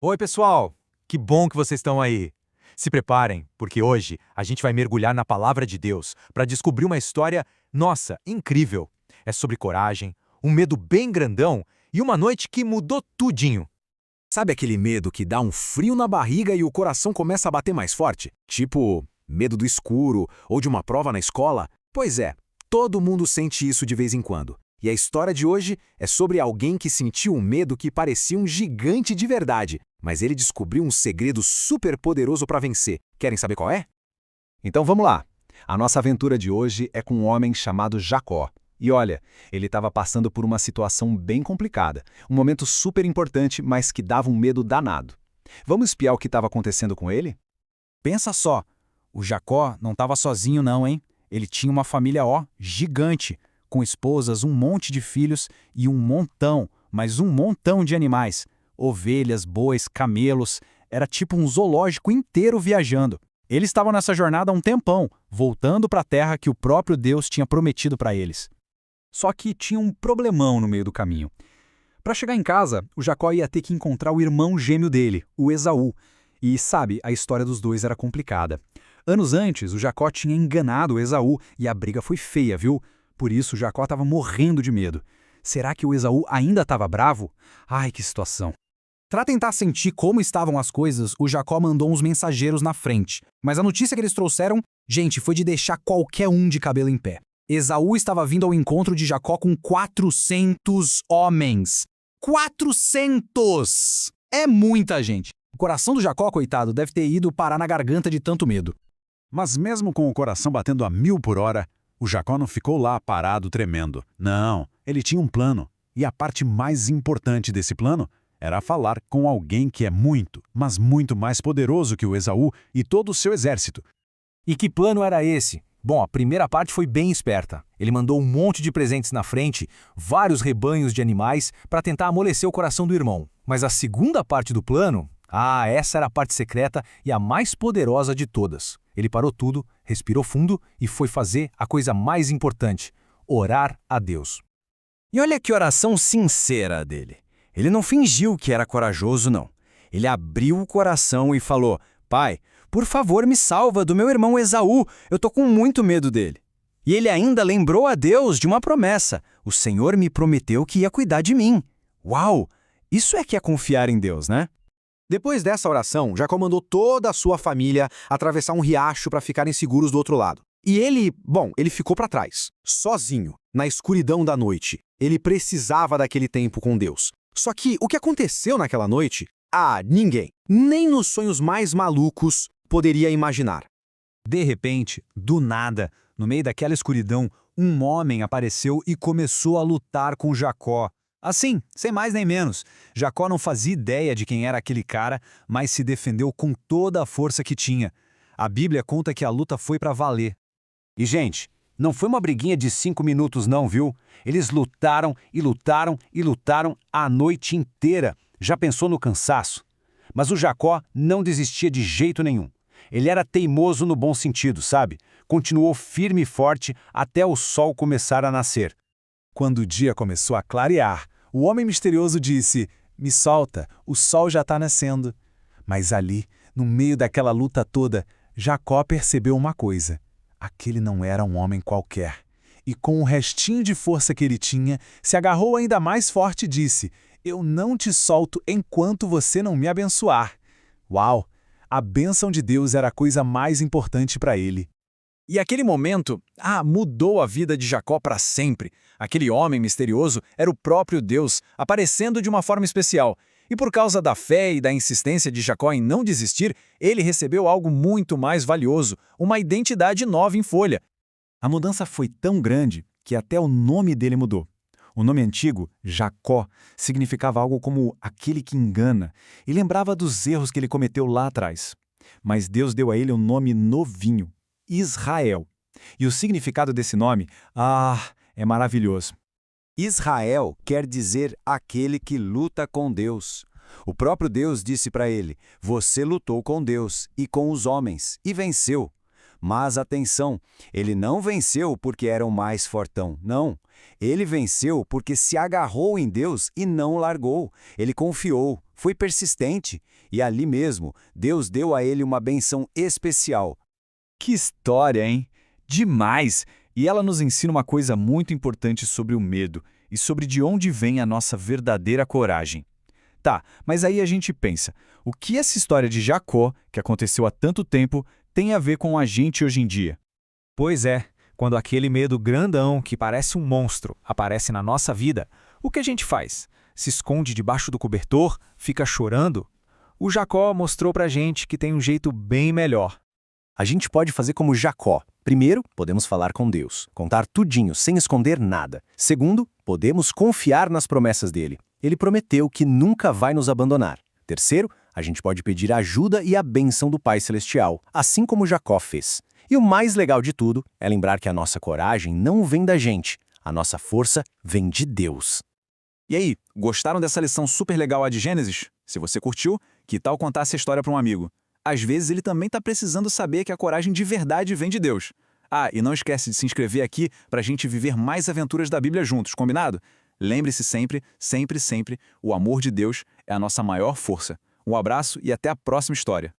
Oi, pessoal! Que bom que vocês estão aí! Se preparem, porque hoje a gente vai mergulhar na palavra de Deus para descobrir uma história, nossa, incrível. É sobre coragem, um medo bem grandão e uma noite que mudou tudinho. Sabe aquele medo que dá um frio na barriga e o coração começa a bater mais forte? Tipo, medo do escuro ou de uma prova na escola? Pois é, todo mundo sente isso de vez em quando. E a história de hoje é sobre alguém que sentiu um medo que parecia um gigante de verdade, mas ele descobriu um segredo super poderoso para vencer. Querem saber qual é? Então vamos lá. A nossa aventura de hoje é com um homem chamado Jacó. E olha, ele estava passando por uma situação bem complicada, um momento super importante, mas que dava um medo danado. Vamos espiar o que estava acontecendo com ele? Pensa só, o Jacó não estava sozinho não, hein? Ele tinha uma família, gigante, com esposas, um monte de filhos e um montão, mas um montão de animais. Ovelhas, bois, camelos, era tipo um zoológico inteiro viajando. Eles estavam nessa jornada há um tempão, voltando para a terra que o próprio Deus tinha prometido para eles. Só que tinha um problemão no meio do caminho. Para chegar em casa, o Jacó ia ter que encontrar o irmão gêmeo dele, o Esaú. E sabe, a história dos dois era complicada. Anos antes, o Jacó tinha enganado o Esaú e a briga foi feia, viu? Por isso, o Jacó estava morrendo de medo. Será que o Esaú ainda estava bravo? Ai, que situação. Para tentar sentir como estavam as coisas, o Jacó mandou uns mensageiros na frente. Mas a notícia que eles trouxeram, gente, foi de deixar qualquer um de cabelo em pé. Esaú estava vindo ao encontro de Jacó com 400 homens. 400! É muita gente. O coração do Jacó, coitado, deve ter ido parar na garganta de tanto medo. Mas mesmo com o coração batendo a 1000 por hora, o Jacó não ficou lá parado tremendo. Não, ele tinha um plano. E a parte mais importante desse plano era falar com alguém que é muito, mas muito mais poderoso que o Esaú e todo o seu exército. E que plano era esse? Bom, a primeira parte foi bem esperta. Ele mandou um monte de presentes na frente, vários rebanhos de animais, para tentar amolecer o coração do irmão. Mas a segunda parte do plano, essa era a parte secreta e a mais poderosa de todas. Ele parou tudo, respirou fundo e foi fazer a coisa mais importante: orar a Deus. E olha que oração sincera dele. Ele não fingiu que era corajoso, não. Ele abriu o coração e falou: Pai, por favor, me salva do meu irmão Esaú, eu tô com muito medo dele. E ele ainda lembrou a Deus de uma promessa: o Senhor me prometeu que ia cuidar de mim. Uau! Isso é que é confiar em Deus, né? Depois dessa oração, Jacó mandou toda a sua família atravessar um riacho para ficarem seguros do outro lado. E ele ficou para trás, sozinho, na escuridão da noite. Ele precisava daquele tempo com Deus. Só que o que aconteceu naquela noite, ninguém, nem nos sonhos mais malucos, poderia imaginar. De repente, do nada, no meio daquela escuridão, um homem apareceu e começou a lutar com Jacó. Assim, sem mais nem menos. Jacó não fazia ideia de quem era aquele cara, mas se defendeu com toda a força que tinha. A Bíblia conta que a luta foi para valer. E, gente, não foi uma briguinha de 5 minutos não, viu? Eles lutaram e lutaram e lutaram a noite inteira. Já pensou no cansaço? Mas o Jacó não desistia de jeito nenhum. Ele era teimoso no bom sentido, sabe? Continuou firme e forte até o sol começar a nascer. Quando o dia começou a clarear, o homem misterioso disse: "Me solta, o sol já está nascendo." Mas ali, no meio daquela luta toda, Jacó percebeu uma coisa: aquele não era um homem qualquer. E com o restinho de força que ele tinha, se agarrou ainda mais forte e disse: "Eu não te solto enquanto você não me abençoar." Uau! A bênção de Deus era a coisa mais importante para ele. E aquele momento, mudou a vida de Jacó para sempre. Aquele homem misterioso era o próprio Deus, aparecendo de uma forma especial. E por causa da fé e da insistência de Jacó em não desistir, ele recebeu algo muito mais valioso, uma identidade nova em folha. A mudança foi tão grande que até o nome dele mudou. O nome antigo, Jacó, significava algo como aquele que engana, e lembrava dos erros que ele cometeu lá atrás. Mas Deus deu a ele um nome novinho: Israel. E o significado desse nome, é maravilhoso. Israel quer dizer aquele que luta com Deus. O próprio Deus disse para ele: Você lutou com Deus e com os homens e venceu. Mas atenção, ele não venceu porque era o mais fortão, não. Ele venceu porque se agarrou em Deus e não largou. Ele confiou, foi persistente. E ali mesmo, Deus deu a ele uma benção especial. Que história, hein? Demais! E ela nos ensina uma coisa muito importante sobre o medo e sobre de onde vem a nossa verdadeira coragem. Tá, mas aí a gente pensa, o que essa história de Jacó, que aconteceu há tanto tempo, tem a ver com a gente hoje em dia? Pois é, quando aquele medo grandão, que parece um monstro, aparece na nossa vida, o que a gente faz? Se esconde debaixo do cobertor? Fica chorando? O Jacó mostrou pra gente que tem um jeito bem melhor. A gente pode fazer como Jacó. Primeiro, podemos falar com Deus, contar tudinho, sem esconder nada. Segundo, podemos confiar nas promessas dele. Ele prometeu que nunca vai nos abandonar. Terceiro, a gente pode pedir ajuda e a bênção do Pai Celestial, assim como Jacó fez. E o mais legal de tudo é lembrar que a nossa coragem não vem da gente, a nossa força vem de Deus. E aí, gostaram dessa lição super legal a de Gênesis? Se você curtiu, que tal contar essa história para um amigo? Às vezes ele também está precisando saber que a coragem de verdade vem de Deus. Ah, e não esquece de se inscrever aqui para a gente viver mais aventuras da Bíblia juntos, combinado? Lembre-se sempre, sempre, sempre, o amor de Deus é a nossa maior força. Um abraço e até a próxima história.